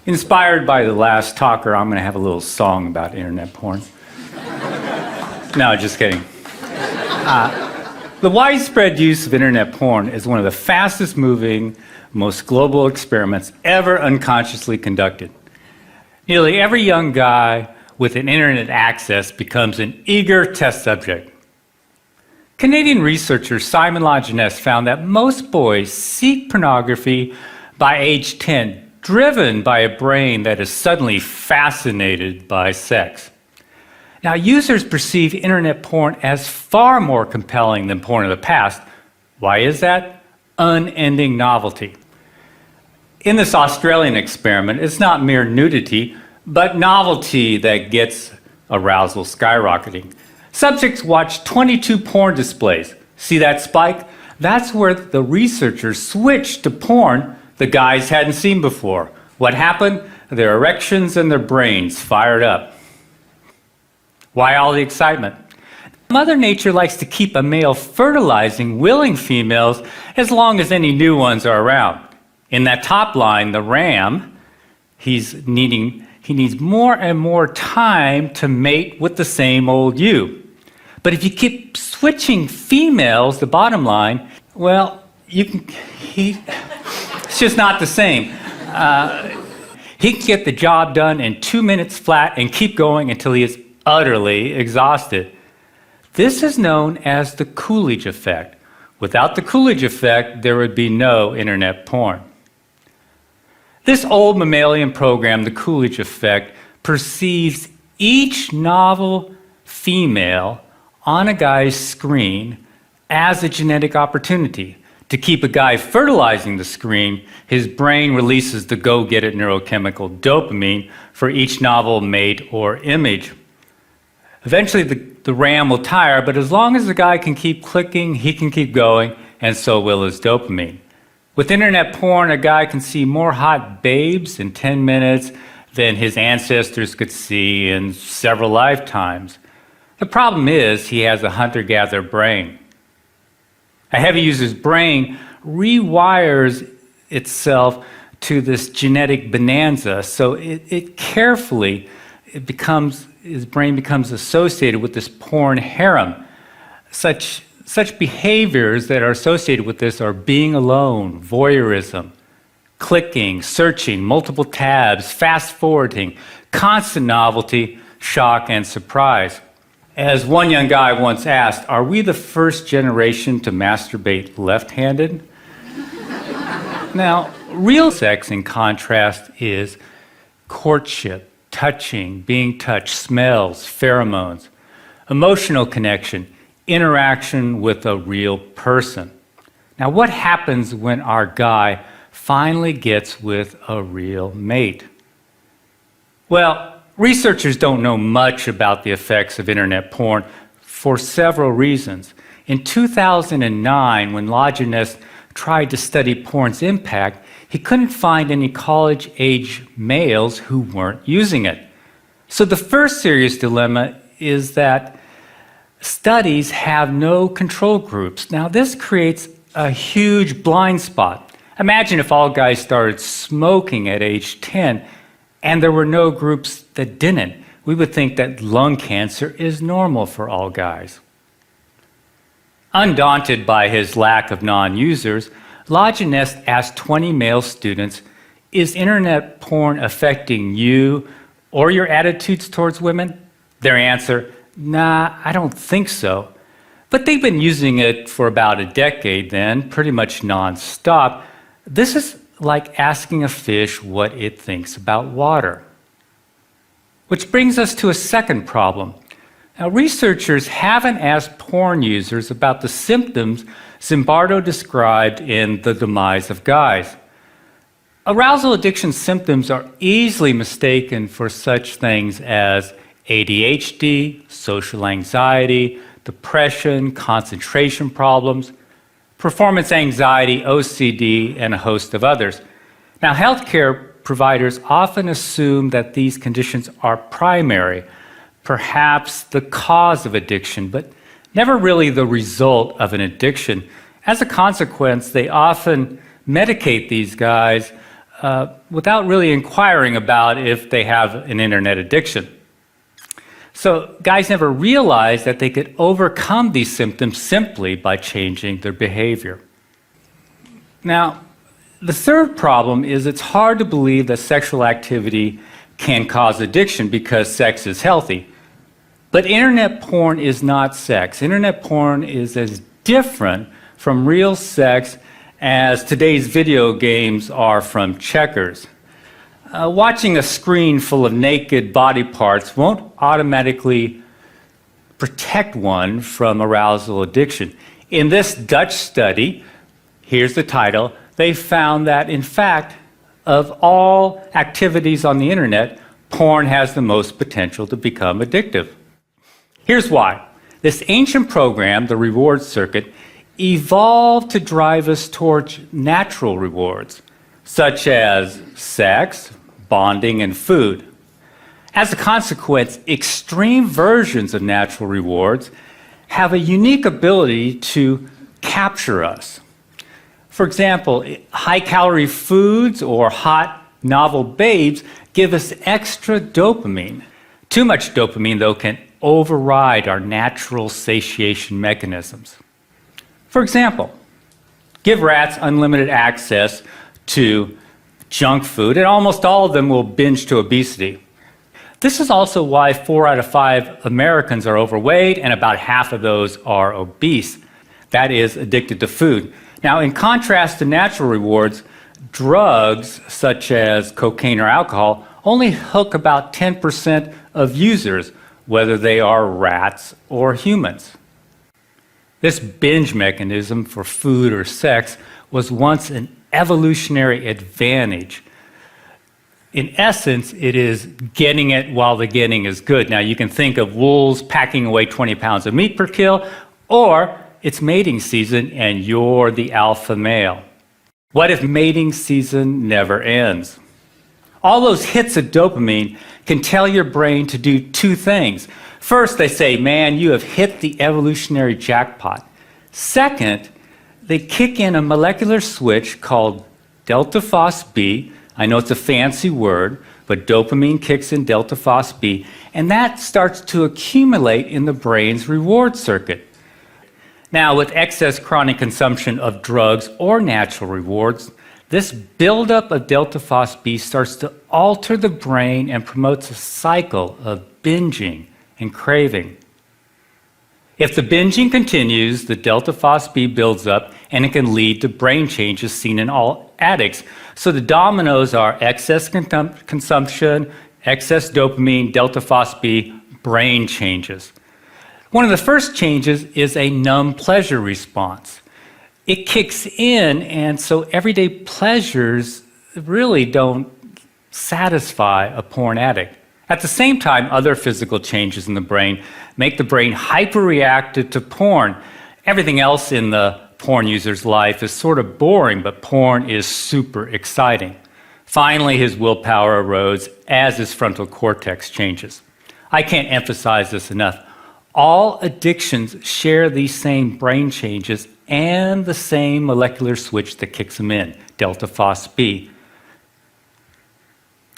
Inspired by the last talker, I'm going to have a little song about internet porn. No, just kidding. The widespread use of internet porn is one of the fastest moving, most global experiments ever unconsciously conducted. Nearly every young guy with an internet access becomes an eager test subject. Canadian researcher Simon Lajeunesse found that most boys seek pornography by age 10, driven by a brain that is suddenly fascinated by sex. Now, users perceive internet porn as far more compelling than porn of the past. Why is that? Unending novelty. In this Australian experiment, it's not mere nudity, but novelty that gets arousal skyrocketing. Subjects watch 22 porn displays. See that spike? That's where the researchers switched to porn the guys hadn't seen before. What happened? Their erections and their brains fired up. Why all the excitement? Mother Nature likes to keep a male fertilizing willing females as long as any new ones are around. In that top line, the ram, he needs more and more time to mate with the same old ewe. But if you keep switching females, the bottom line, well, it's just not the same. He can get the job done in 2 minutes flat and keep going until he is utterly exhausted. This is known as the Coolidge effect. Without the Coolidge effect, there would be no internet porn. This old mammalian program, the Coolidge effect, perceives each novel female on a guy's screen as a genetic opportunity. To keep a guy fertilizing the screen, his brain releases the go-get-it neurochemical dopamine for each novel mate or image. Eventually, the ram will tire, but as long as the guy can keep clicking, he can keep going, and so will his dopamine. With internet porn, a guy can see more hot babes in 10 minutes than his ancestors could see in several lifetimes. The problem is he has a hunter-gatherer brain. A heavy user's brain rewires itself to this genetic bonanza, so his brain becomes associated with this porn harem. Such behaviors that are associated with this are being alone, voyeurism, clicking, searching, multiple tabs, fast-forwarding, constant novelty, shock, and surprise. As one young guy once asked, are we the first generation to masturbate left-handed? Now, real sex, in contrast, is courtship, touching, being touched, smells, pheromones, emotional connection, interaction with a real person. Now, what happens when our guy finally gets with a real mate? Well, researchers don't know much about the effects of internet porn for several reasons. In 2009, when Lajeunesse tried to study porn's impact, he couldn't find any college-age males who weren't using it. So the first serious dilemma is that studies have no control groups. Now, this creates a huge blind spot. Imagine if all guys started smoking at age 10 and there were no groups that didn't. We would think that lung cancer is normal for all guys. Undaunted by his lack of non-users, Lajeunesse asked 20 male students, is internet porn affecting you or your attitudes towards women? Their answer, nah, I don't think so. But they've been using it for about a decade then, pretty much non-stop. This is like asking a fish what it thinks about water. Which brings us to a second problem. Now, researchers haven't asked porn users about the symptoms Zimbardo described in The Demise of Guys. Arousal addiction symptoms are easily mistaken for such things as ADHD, social anxiety, depression, concentration problems, performance anxiety, OCD, and a host of others. Now, healthcare providers often assume that these conditions are primary, perhaps the cause of addiction, but never really the result of an addiction. As a consequence, they often medicate these guys without really inquiring about if they have an internet addiction. So guys never realized that they could overcome these symptoms simply by changing their behavior. Now, the third problem is it's hard to believe that sexual activity can cause addiction because sex is healthy. But internet porn is not sex. Internet porn is as different from real sex as today's video games are from checkers. Watching a screen full of naked body parts won't automatically protect one from arousal addiction. In this Dutch study, here's the title, they found that, in fact, of all activities on the internet, porn has the most potential to become addictive. Here's why. This ancient program, the reward circuit, evolved to drive us towards natural rewards, such as sex, bonding, and food. As a consequence, extreme versions of natural rewards have a unique ability to capture us. For example, high-calorie foods or hot, novel babes give us extra dopamine. Too much dopamine, though, can override our natural satiation mechanisms. For example, give rats unlimited access to junk food, and almost all of them will binge to obesity. This is also why 4 out of 5 Americans are overweight, and about half of those are obese. That is, addicted to food. Now, in contrast to natural rewards, drugs such as cocaine or alcohol only hook about 10% of users, whether they are rats or humans. This binge mechanism for food or sex was once an evolutionary advantage. In essence, it is getting it while the getting is good. Now, you can think of wolves packing away 20 pounds of meat per kill, or it's mating season and you're the alpha male. What if mating season never ends? All those hits of dopamine can tell your brain to do 2 things. First, they say, man, you have hit the evolutionary jackpot. Second, they kick in a molecular switch called delta phos-B. I know it's a fancy word, but dopamine kicks in delta phos-B, and that starts to accumulate in the brain's reward circuit. Now, with excess chronic consumption of drugs or natural rewards, this buildup of delta phos-B starts to alter the brain and promotes a cycle of binging and craving. If the binging continues, the delta phos-B builds up and it can lead to brain changes seen in all addicts. So the dominoes are excess consumption, excess dopamine, delta phos-B, brain changes. One of the first changes is a numb pleasure response. It kicks in, and so everyday pleasures really don't satisfy a porn addict. At the same time, other physical changes in the brain make the brain hyperreactive to porn. Everything else in the porn user's life is sort of boring, but porn is super exciting. Finally, his willpower erodes as his frontal cortex changes. I can't emphasize this enough. All addictions share these same brain changes and the same molecular switch that kicks them in, delta phos-B.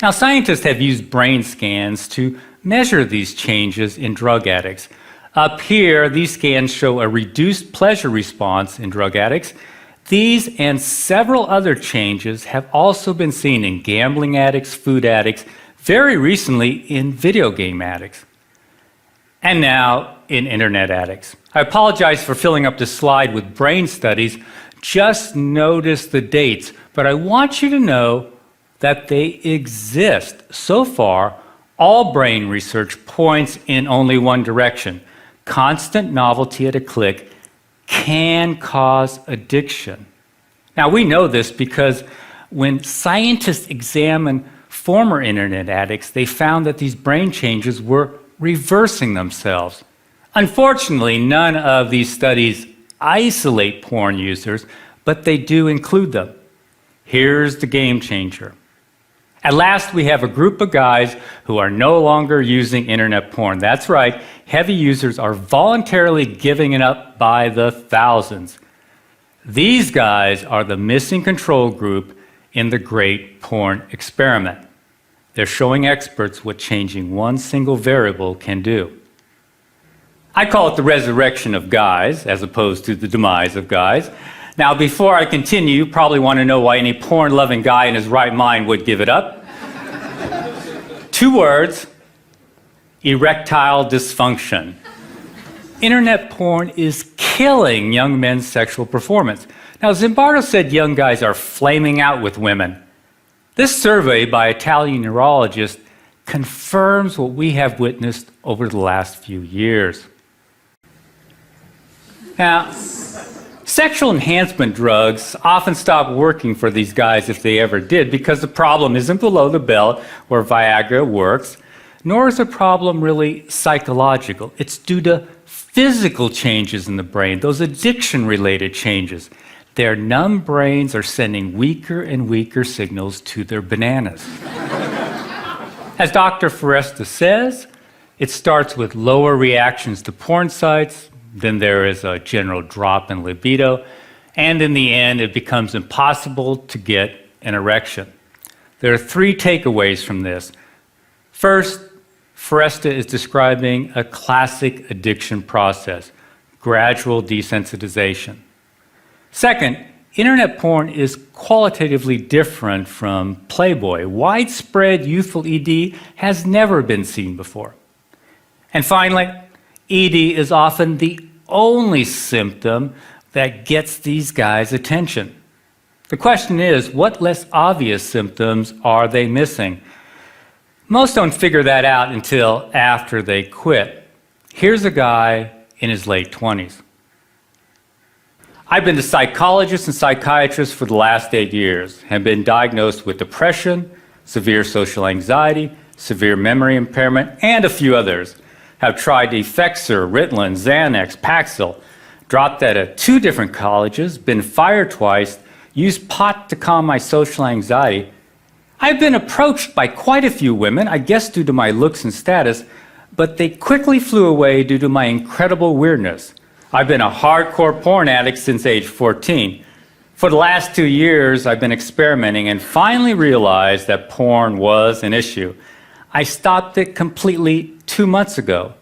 Now, scientists have used brain scans to measure these changes in drug addicts. Up here, these scans show a reduced pleasure response in drug addicts. These and several other changes have also been seen in gambling addicts, food addicts, very recently in video game addicts, and now in internet addicts. I apologize for filling up this slide with brain studies. Just notice the dates, but I want you to know that they exist. So far, all brain research points in only one direction. Constant novelty at a click can cause addiction. Now, we know this because when scientists examined former internet addicts, they found that these brain changes were reversing themselves. Unfortunately, none of these studies isolate porn users, but they do include them. Here's the game changer. At last, we have a group of guys who are no longer using internet porn. That's right, heavy users are voluntarily giving it up by the thousands. These guys are the missing control group in the great porn experiment. They're showing experts what changing one single variable can do. I call it the resurrection of guys, as opposed to the demise of guys. Now, before I continue, you probably want to know why any porn-loving guy in his right mind would give it up. 2 words: erectile dysfunction. Internet porn is killing young men's sexual performance. Now, Zimbardo said young guys are flaming out with women. This survey by Italian neurologists confirms what we have witnessed over the last few years. Now, sexual enhancement drugs often stop working for these guys if they ever did, because the problem isn't below the belt where Viagra works, nor is the problem really psychological. It's due to physical changes in the brain, those addiction-related changes. Their numb brains are sending weaker and weaker signals to their bananas. As Dr. Foresta says, it starts with lower reactions to porn sites, then there is a general drop in libido, and in the end, it becomes impossible to get an erection. There are 3 takeaways from this. First, Foresta is describing a classic addiction process, gradual desensitization. Second, internet porn is qualitatively different from Playboy. Widespread youthful ED has never been seen before. And finally, ED is often the only symptom that gets these guys' attention. The question is, what less obvious symptoms are they missing? Most don't figure that out until after they quit. Here's a guy in his late 20s. I've been to psychologists and psychiatrists for the last 8 years, have been diagnosed with depression, severe social anxiety, severe memory impairment, and a few others. Have tried Effexor, Ritalin, Xanax, Paxil, dropped out of 2 different colleges, been fired twice, used pot to calm my social anxiety. I've been approached by quite a few women, I guess due to my looks and status, but they quickly flew away due to my incredible weirdness. I've been a hardcore porn addict since age 14. For the last 2 years, I've been experimenting and finally realized that porn was an issue. I stopped it completely 2 months ago.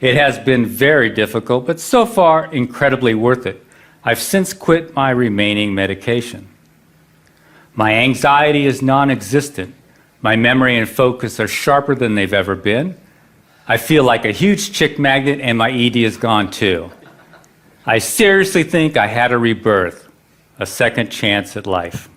It has been very difficult, but so far incredibly worth it. I've since quit my remaining medication. My anxiety is non-existent. My memory and focus are sharper than they've ever been. I feel like a huge chick magnet, and my ED is gone too. I seriously think I had a rebirth, a second chance at life.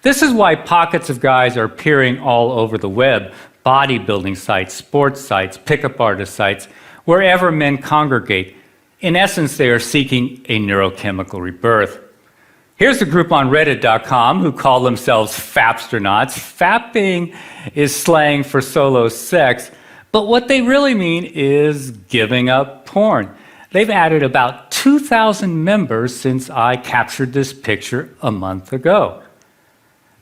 This is why pockets of guys are appearing all over the web, bodybuilding sites, sports sites, pickup artist sites, wherever men congregate. In essence, they are seeking a neurochemical rebirth. Here's a group on Reddit.com who call themselves Fapsternauts. Fapping is slang for solo sex, but what they really mean is giving up porn. They've added about 2,000 members since I captured this picture a month ago.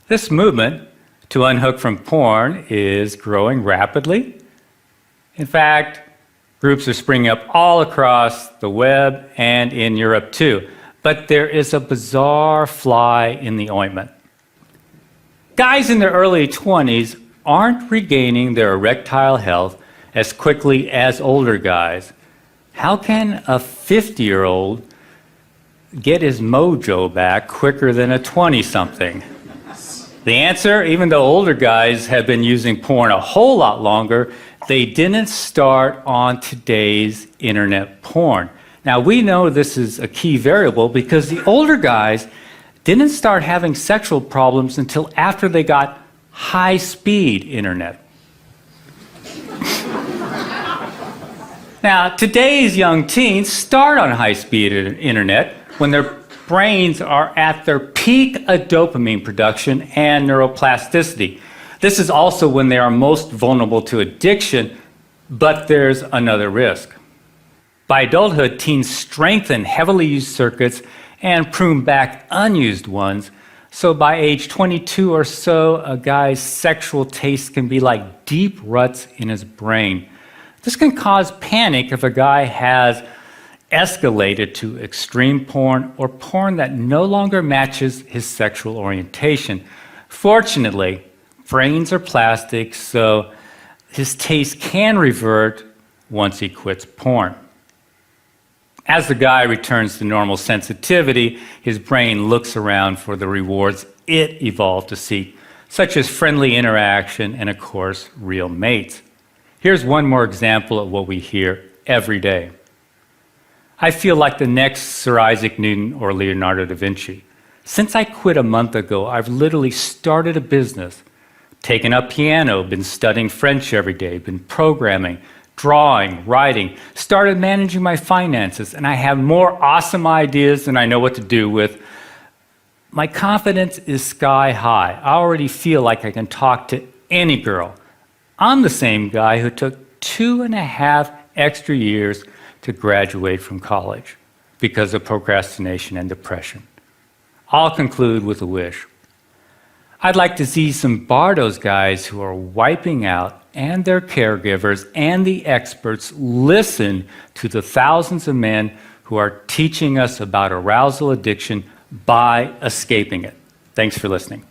This movement to unhook from porn is growing rapidly. In fact, groups are springing up all across the web and in Europe too. But there is a bizarre fly in the ointment. Guys in their early 20s aren't regaining their erectile health as quickly as older guys. How can a 50-year-old get his mojo back quicker than a 20-something? The answer, even though older guys have been using porn a whole lot longer, they didn't start on today's internet porn. Now, we know this is a key variable because the older guys didn't start having sexual problems until after they got high-speed internet. Now, today's young teens start on high-speed internet when their brains are at their peak of dopamine production and neuroplasticity. This is also when they are most vulnerable to addiction, but there's another risk. By adulthood, teens strengthen heavily used circuits and prune back unused ones. So by age 22 or so, a guy's sexual taste can be like deep ruts in his brain. This can cause panic if a guy has escalated to extreme porn or porn that no longer matches his sexual orientation. Fortunately, brains are plastic, so his taste can revert once he quits porn. As the guy returns to normal sensitivity, his brain looks around for the rewards it evolved to seek, such as friendly interaction and, of course, real mates. Here's one more example of what we hear every day. I feel like the next Sir Isaac Newton or Leonardo da Vinci. Since I quit a month ago, I've literally started a business, taken up piano, been studying French every day, been programming, drawing, writing, started managing my finances, and I have more awesome ideas than I know what to do with. My confidence is sky high. I already feel like I can talk to any girl. I'm the same guy who took 2.5 extra years to graduate from college because of procrastination and depression. I'll conclude with a wish. I'd like to see some Bardo's guys who are wiping out and their caregivers and the experts listen to the thousands of men who are teaching us about arousal addiction by escaping it. Thanks for listening.